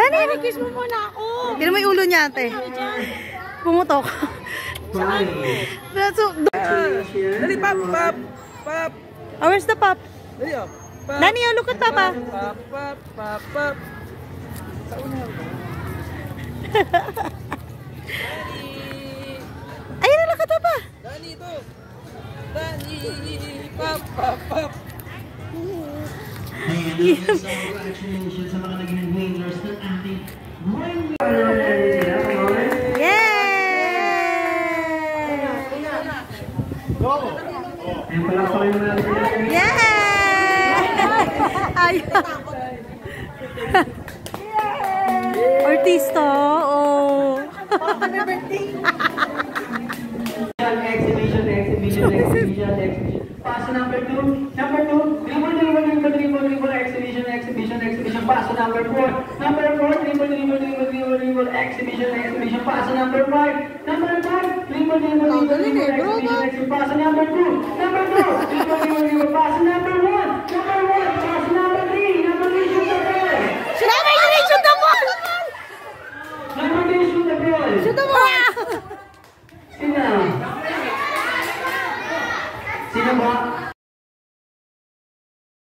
Dani, kiss mo muna ako. Tignan mo yung ulo niya, ate. Pumutok. Dali, pop, pop, pop. Oh, where's the pop? Dali, oh. Dani, look at Papa. Pop, pop, pop, pop. Sa una. Dani. Ayun na, look at Papa. Dani, ito. Dani. Pop, pop, pop. Congratulations sa mga naging winners ng ating artista, oh. exhibition. Paso number 2, dribble, exhibition. Paso number 4, dribble, exhibition. Paso number 5, dribble, exhibition. Paso number 2, dribble, paso number 1, paso number 3, shoot the ball. Shoot the ball! Number 3, shoot the ball. Shoot the ball!